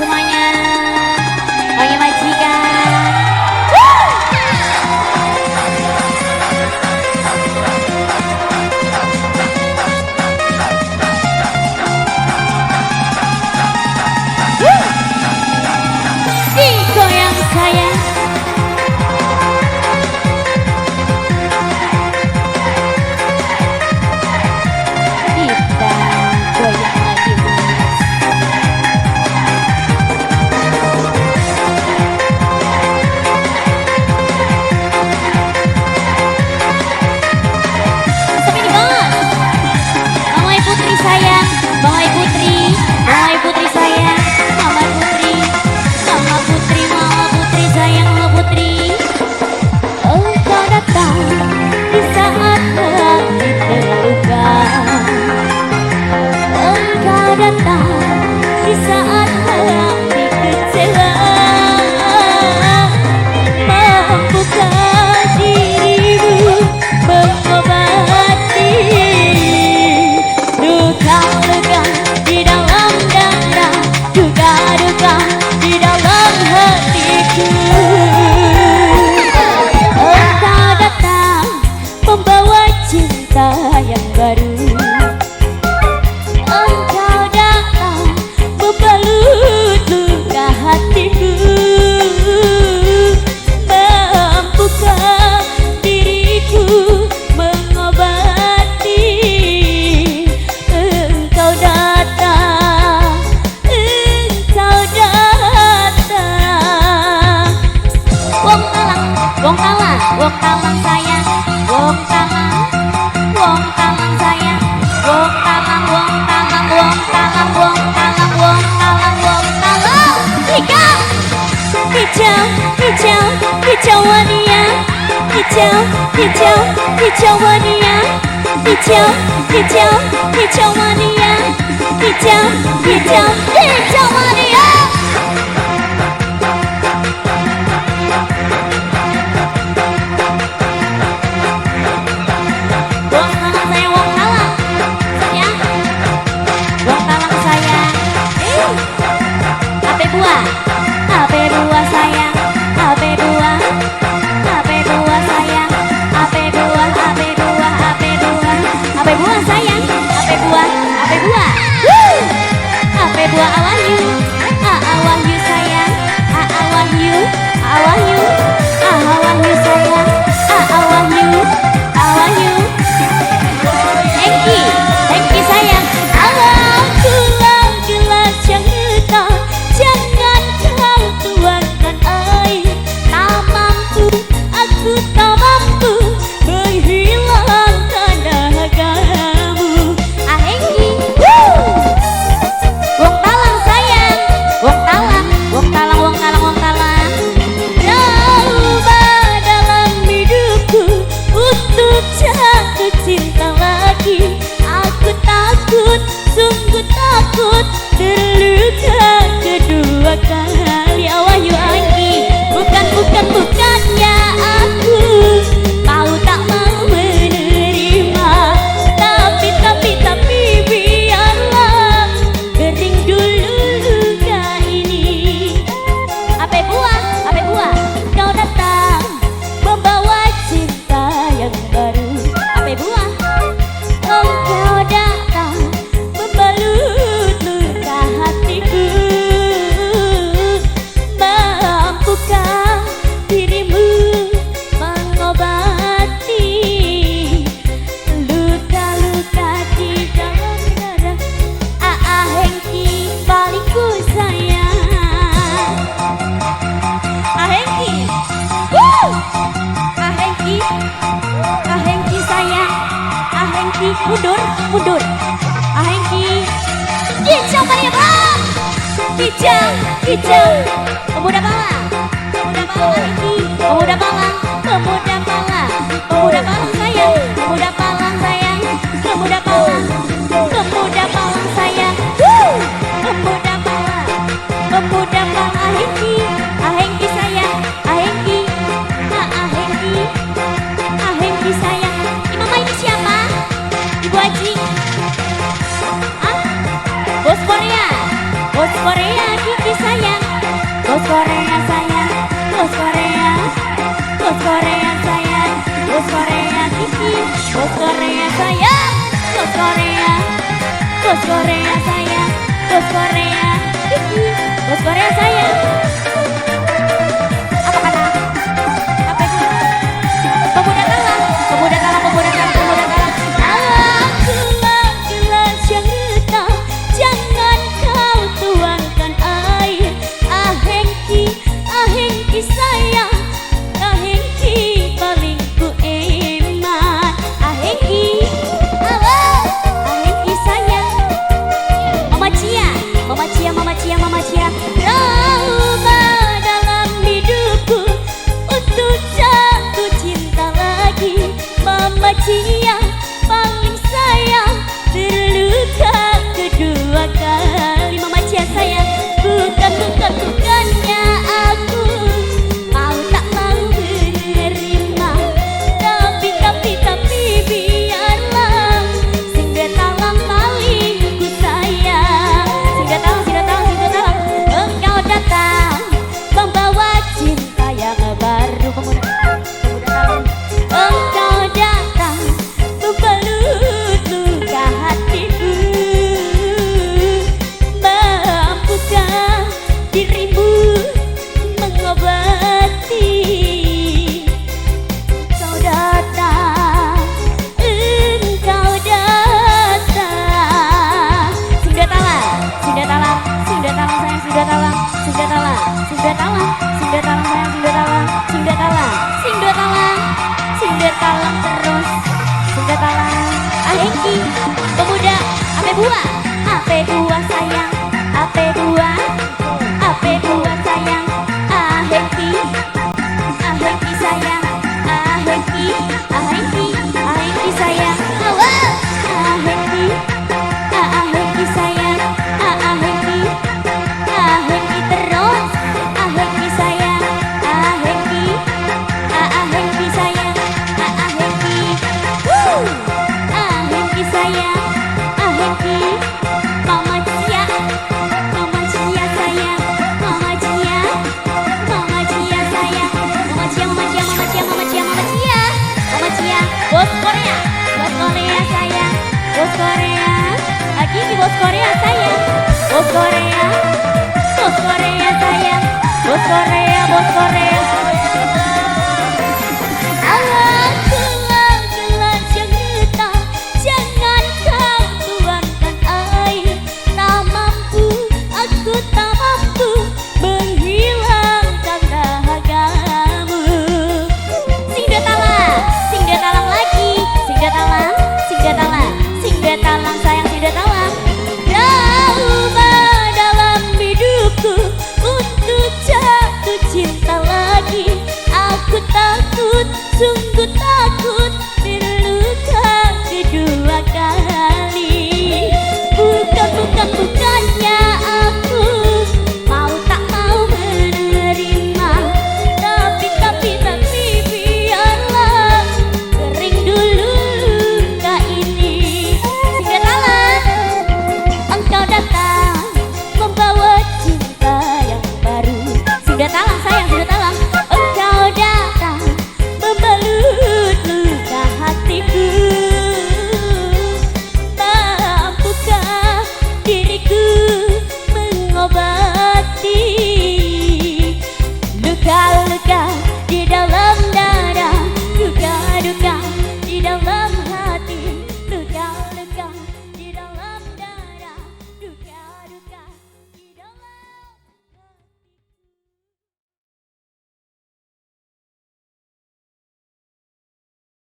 semuanya. Bagi majikan. Digoyang sayang. Kita goyang lagi mas. Sampai di bawah. Mama Putri sayang, Mama Putri, Mama Putri sayang, Mama Putri, Mama Putri, Mama Putri sayang, Mama Putri. Engkau datang di saat hati terluka. Engkau datang di saat hati kecewa. Mampukah dirimu mengobati luka-luka di dalam dada, duka-duka di dalam hatiku. Engkau datang membawa cinta yang baru. Engkau datang membalut luka hatiku. Mampukah diriku mengobati? Engkau datang, engkau datang. Wong talang, wong talang, wong talang sayang, wong talang, wong talang sayang, wong talang, wong talang, wong talang, wong talang, wong talang, wong talang. Hijau, hijau, hijau, hijau wania, hijau, hijau, hijau wania, hijau, hijau, hijau wania, hijau, hijau, hijau wania. Wong talang sayang, wong talang sayang, wong talang sayang. HP buah, HP buah sayang, HP buah, HP buah sayang, HP buah, HP buah, HP buah, HP buah sayang, HP buah, HP buah. HP buah Wahyu, Wahyu sayang, Wahyu, Wahyu, Wahyu sayang, Wahyu, Wahyu. Hengki, Hengki sayang. Alam tulang gelas yang hitam, jangan kau tuangkan air. Tak mampu, aku tak mampu menghilangkan dahagamu. Hengki, wong talang sayang, wong talang, wong talang, wong talang, wong talang. Coba dalam hidupku untuk jatuh cinta lagi. Aku takut, sungguh takut terluka kedua kali. Wahyu Anggi, bukan, bukan, bukannya aku kau tak mau menerima. Tapi biarlah kering dulu luka ini. Apa buah, kau datang membawa cinta yang baru. Apa buah, engkau datang membalut luka hatiku. Mampukah dirimu mengobati luka-luka di dalam dada? Hengki balikku sayang. Hengki, Hengki, Hengki sayang, Hengki mundur, mundur. Hengki, hijau Maria Bang, hijau, hijau, pemuda Malang, pemuda Malang Hengki, pemuda Malang, pemuda Malang, pemuda Malang sayang, pemuda Malang sayang, pemuda Malang, pemuda Malang sayang, pemuda Malang, pemuda Malang Hengki, Hengki sayang, Hengki, Hengki, Hengki sayang. Mama ini siapa? Ibu Haji. Bos Korea, Kiki sayang. bos Korea sayang. Apa kata? Apa itu? Pemuda kalah, pemuda kalah, pemuda kalah, pemuda kalah. Aku gelas yang retak, jangan kau tuangkan air. Ahengki sayang, ahengki paling ku eman. Ahengki, ahengki sayang. Mama Cia, Mama Cia, Mama Cia, Mama Cia. Trauma dalam hidupku untuk jatuh cinta lagi. Mama Cia paling sayang, terluka kedua kali. Mama Cia sayang, bukannya aku mau tak mau menerima. Tapi biarlah sing datalang paling ku sayang. Sing datalang engkau datang membawa cinta yang baru. Engkau datang membalut luka hatiku. Mampukah dirimu mengobati? Kau datang, engkau datang. Sing datalang sayang, sing datalang sayang, sing datalang terus, sing datalang. Ahengki, pemuda, ape buah sayang, ape buah sayang. Ahengki sayang, ahengki sayang. Awal, ahengki sayang, ahengki terus, ahengki sayang, ahengki sayang, ahengki sayang, ahengki. Mama Cia sayang, Mama Cia sayang, Mama Cia, bos Korea sayang, bos Korea, lagi bos Korea sayang, bos Korea sayang, bos Korea.